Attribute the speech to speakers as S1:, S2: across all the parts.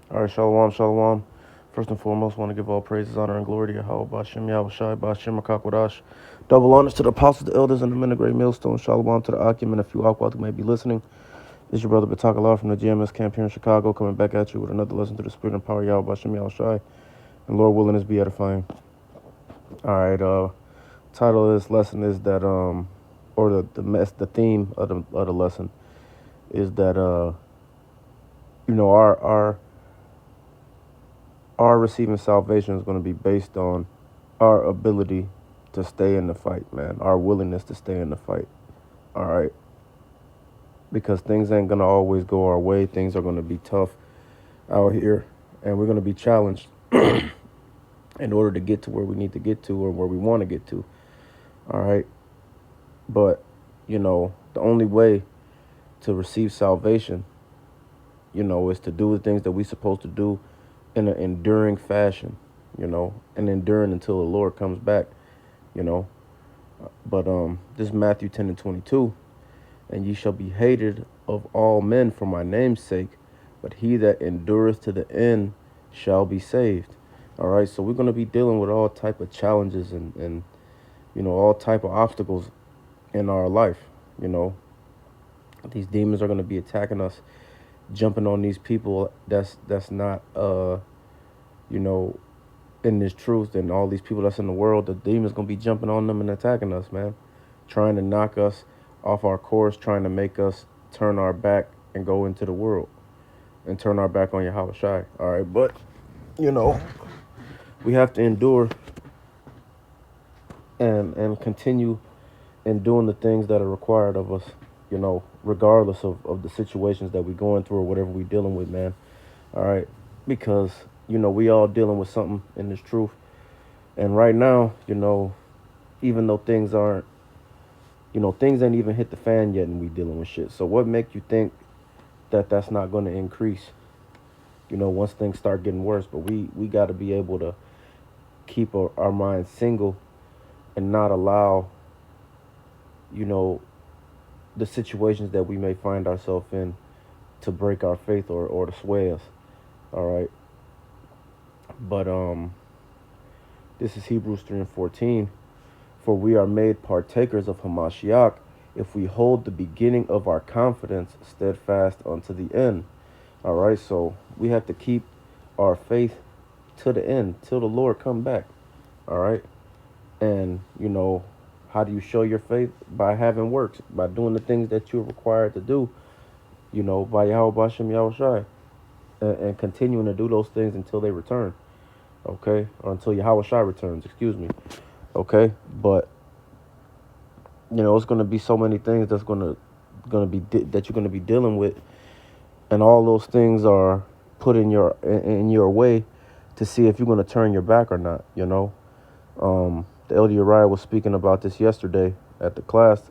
S1: All right, shalom, shalom. First and foremost, want to give all praises, honor, and glory to Yahweh, Bashem, Yahweh Shai, Bashem, Akakwadash. Double honors to the apostles, the elders, and the men of great millstone. Shalom to the Akim and a few Akwad who may be listening. This is your brother Batakallah from the GMS camp here in Chicago, coming back at you with another lesson to the spirit and power of Yahweh, Bashem, Yahweh Shai. And Lord willing, this be edifying. All right, title of this lesson is that, or the theme of the lesson is that, our receiving salvation is going to be based on our ability to stay in the fight, man. Our willingness to stay in the fight. All right. Because things ain't going to always go our way. Things are going to be tough out here. And we're going to be challenged in order to get to where we need to get to or where we want to get to. All right. But, the only way to receive salvation, is to do the things that we're supposed to do in an enduring fashion, and enduring until the Lord comes back, you know. But this is Matthew 10 and 22. And ye shall be hated of all men for my name's sake, but he that endureth to the end shall be saved. All right, so we're going to be dealing with all type of challenges and all type of obstacles in our life. These demons are going to be attacking us, jumping on these people that's not in this truth, and all these people that's in the world. The demons going to be jumping on them and attacking us, man, trying to knock us off our course, trying to make us turn our back and go into the world and turn our back on Yahweh Shai. All right, but we have to endure and continue in doing the things that are required of us, regardless of the situations that we're going through or whatever we're dealing with, man. All right, because we all dealing with something in this truth, and right now, even though things aren't, things ain't even hit the fan yet, and we dealing with shit. So what make you think that that's not going to increase? Once things start getting worse. But we got to be able to keep our minds single and not allow, the situations that we may find ourselves in to break our faith or to sway us. All right. But this is Hebrews 3 and 14. For we are made partakers of Hamashiach if we hold the beginning of our confidence steadfast unto the end. All right, so we have to keep our faith to the end, till the Lord come back. All right, and how do you show your faith? By having works, by doing the things that you're required to do, by Yahweh Bashem Yahweh Shai, and continuing to do those things until they return. Okay, or until Yahweh Shai returns, excuse me. Okay, but it's going to be so many things that's going to be that you're going to be dealing with, and all those things are put in your way to see if you're going to turn your back or not. The Elder Uriah was speaking about this yesterday at the class,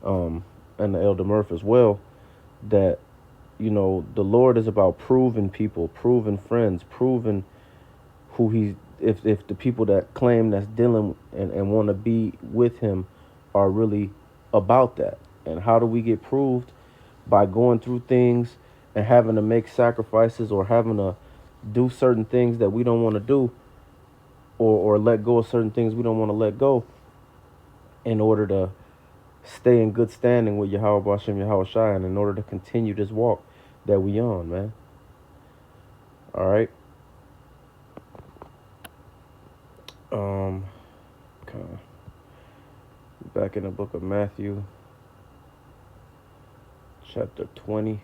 S1: and the Elder Murph as well, that the Lord is about proving people, proving friends, proving who he, if the people that claim that's dealing and want to be with him are really about that. And how do we get proved? By going through things and having to make sacrifices or having to do certain things that we don't want to do, or let go of certain things we don't want to let go, in order to stay in good standing with Yahweh Bashem Yahweh Shai, and in order to continue this walk that we on, man. All right. Okay. Back in the book of Matthew, chapter 20,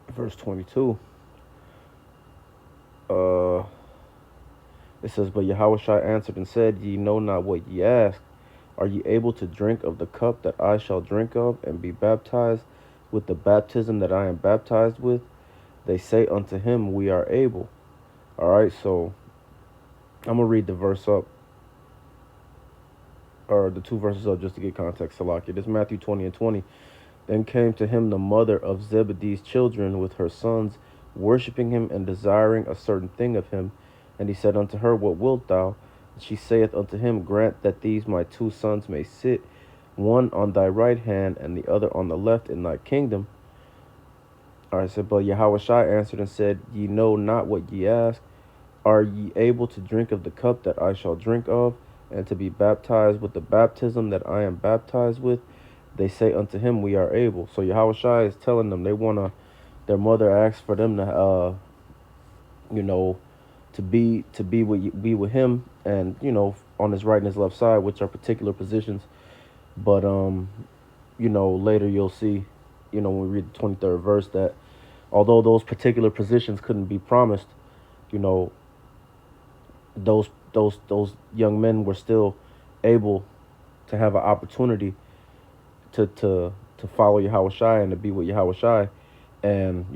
S1: verse 22. It says, but Yahweh Shai answered and said, ye know not what ye ask. Are ye able to drink of the cup that I shall drink of, and be baptized with the baptism that I am baptized with? They say unto him, we are able. All right, so I'm going to read the verse up, or the two verses up, just to get context. Salakia. This is Matthew 20 and 20. Then came to him the mother of Zebedee's children with her sons, worshiping him and desiring a certain thing of him. And he said unto her, what wilt thou? And she saith unto him, grant that these my two sons may sit, one on thy right hand and the other on the left in thy kingdom. All right, so but Yahushua answered and said, Ye know not what ye ask. Are ye able to drink of the cup that I shall drink of, and to be baptized with the baptism that I am baptized with? They say unto him, We are able. So Yahushua is telling them they wanna. Their mother asked for them to, you know, be with him, and on his right and his left side, which are particular positions. But later you'll see, when we read the 23rd verse, that although those particular positions couldn't be promised, you know, those young men were still able to have an opportunity to follow Yahushua and to be with Yahushua, and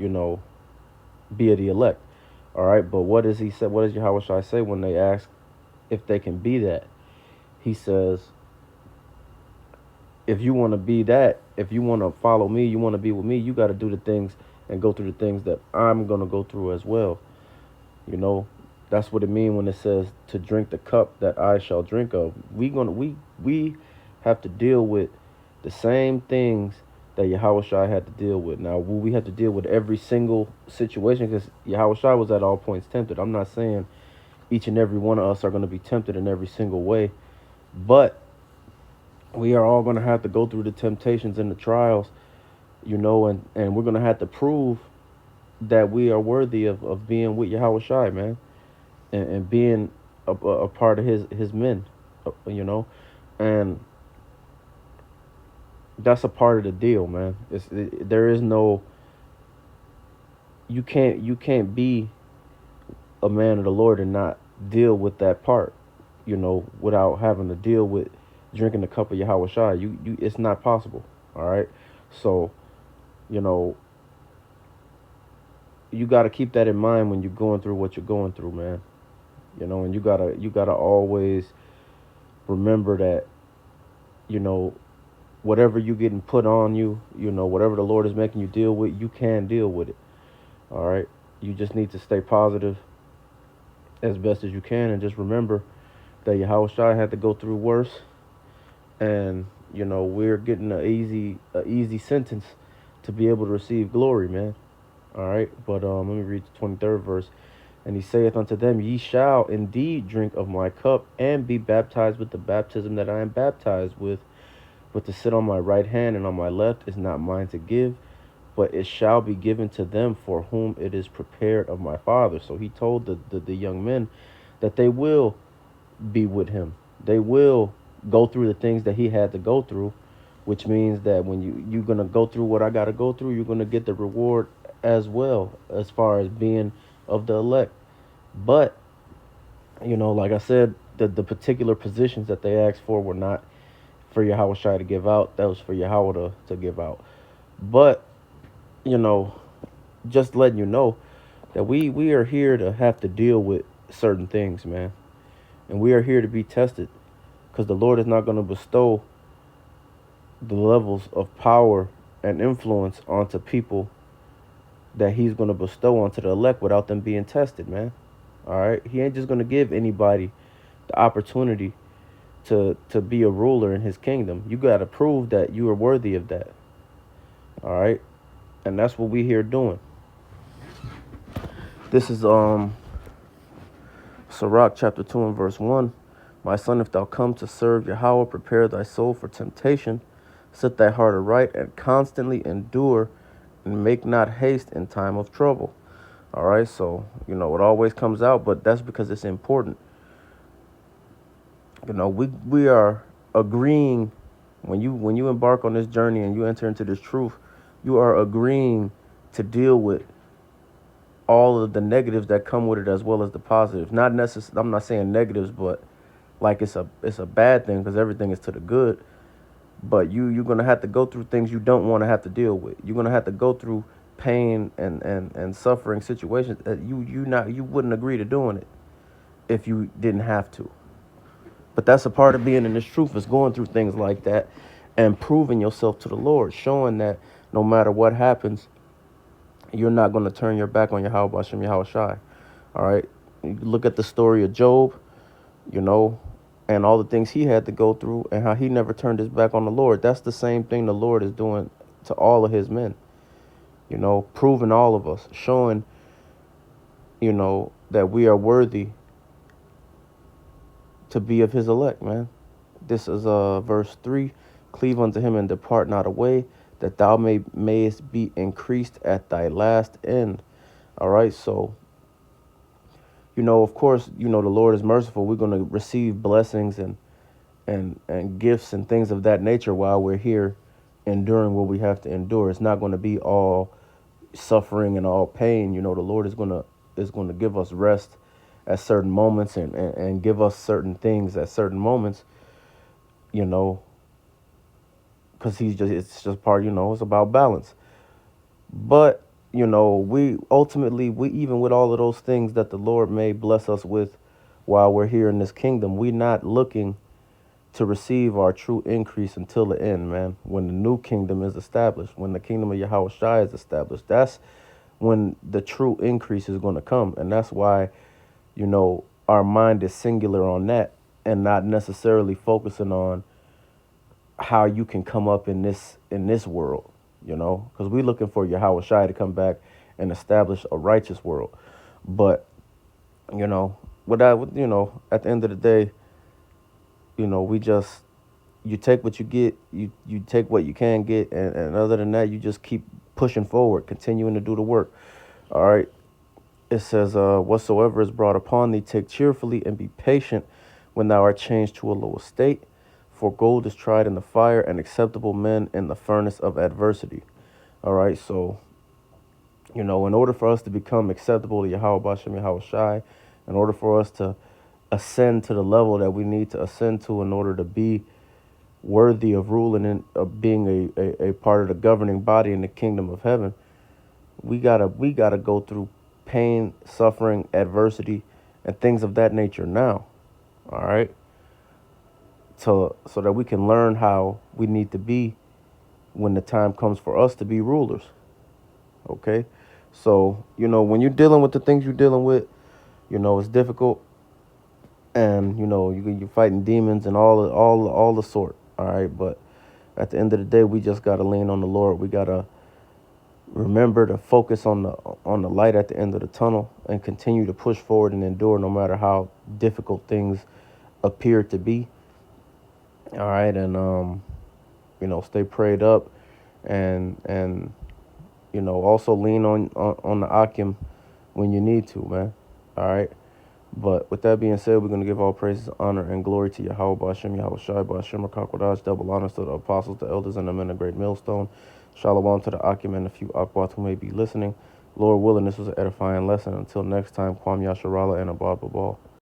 S1: be of the elect. All right, but what does he say? What does Yahushua say when they ask if they can be that? He says, if you want to be that, if you want to follow me, you want to be with me, you got to do the things and go through the things that I'm going to go through as well. You know, that's what it means when it says to drink the cup that I shall drink of. We have to deal with the same things that Yahushua had to deal with. Now, will we have to deal with every single situation? Because Yahushua was at all points tempted. I'm not saying each and every one of us are going to be tempted in every single way, but we are all going to have to go through the temptations and the trials, and we're going to have to prove that we are worthy of being with Yahushua, man, and being a part of his men, and that's a part of the deal, man. There is no, you can't be a man of the Lord and not deal with that part, without having to deal with drinking the cup of Yahushua. It's not possible. All right, so you know you got to keep that in mind when you're going through what you're going through, man. And you gotta always remember that, whatever you getting put on you, whatever the Lord is making you deal with, you can deal with it. All right, you just need to stay positive as best as you can, and just remember that Yahushua had to go through worse, and we're getting a easy sentence to be able to receive glory, man. All right, but let me read the 23rd verse. And he saith unto them, Ye shall indeed drink of my cup, and be baptized with the baptism that I am baptized with. But to sit on my right hand and on my left is not mine to give, but it shall be given to them for whom it is prepared of my Father. So he told the young men that they will be with him. They will go through the things that he had to go through, which means that when you're going to go through what I got to go through, you're going to get the reward as well, as far as being of the elect. But, like I said, the particular positions that they asked for were not for Yahushua to give out. That was for Yahweh to give out. But, you know, just letting you know that we are here to have to deal with certain things, man. And we are here to be tested, because the Lord is not going to bestow the levels of power and influence onto people that he's going to bestow onto the elect without them being tested, man. All right, he ain't just going to give anybody the opportunity to be a ruler in his kingdom. You got to prove that you are worthy of that. All right, and that's what we here doing. This is Sirach chapter 2 and verse 1. My son, if thou come to serve Yahweh, prepare thy soul for temptation. Set thy heart aright and constantly endure, and make not haste in time of trouble. All right, so it always comes out, but that's because it's important. We are agreeing, when you embark on this journey and you enter into this truth, you are agreeing to deal with all of the negatives that come with it, as well as the positives. Not necessarily, I'm not saying negatives, but like it's a bad thing, because everything is to the good. But you're gonna have to go through things you don't want to have to deal with. You're gonna have to go through pain and suffering situations that you wouldn't agree to doing it if you didn't have to. But that's a part of being in this truth, is going through things like that and proving yourself to the Lord, showing that no matter what happens, you're not going to turn your back on Yahweh Bashem Yahushai. All right. You look at the story of Job, and all the things he had to go through, and how he never turned his back on the Lord. That's the same thing the Lord is doing to all of his men. proving all of us, showing, that we are worthy to be of his elect, man. This is verse 3. Cleave unto him and depart not away, that thou mayest be increased at thy last end. All right, so of course, the Lord is merciful. We're going to receive blessings and gifts and things of that nature while we're here enduring what we have to endure. It's not going to be all suffering and all pain. The Lord is going to give us rest at certain moments and give us certain things at certain moments, you know, because it's just part, it's about balance. But, we ultimately, we even with all of those things that the Lord may bless us with while we're here in this kingdom, we're not looking to receive our true increase until the end, man. When the new kingdom is established, when the kingdom of Yahweh Shai is established, that's when the true increase is going to come. And that's why, our mind is singular on that and not necessarily focusing on how you can come up in this world, because we're looking for Yahweh Shai to come back and establish a righteous world. But, you know, at the end of the day, we just, you take what you get, you take what you can get, and other than that, you just keep pushing forward, continuing to do the work. All right. It says, whatsoever is brought upon thee, take cheerfully and be patient when thou art changed to a lower state. For gold is tried in the fire, and acceptable men in the furnace of adversity. All right. So, in order for us to become acceptable to Yahweh Bashem Yahweh Shai, in order for us to ascend to the level that we need to ascend to in order to be worthy of ruling and of being a part of the governing body in the kingdom of heaven, we gotta go through pain, suffering, adversity, and things of that nature now. All right. So that we can learn how we need to be when the time comes for us to be rulers. Okay. So, when you're dealing with the things you're dealing with, it's difficult, and you're fighting demons and all the sort. All right. But at the end of the day, we just gotta lean on the Lord. We gotta remember to focus on the light at the end of the tunnel and continue to push forward and endure no matter how difficult things appear to be. All right. And stay prayed up, and also lean on the Akim when you need to, man. All right. But with that being said, we're going to give all praises, honor, and glory to Yahweh Bashem, Yahweh Shai, Bashem, Kakwadash, double honors to the apostles, the elders, and the men of great millstone. Shalom to the Akim and a few Akwath who may be listening. Lord willing, this was an edifying lesson. Until next time, Kwam Yasharala and Abad Babal.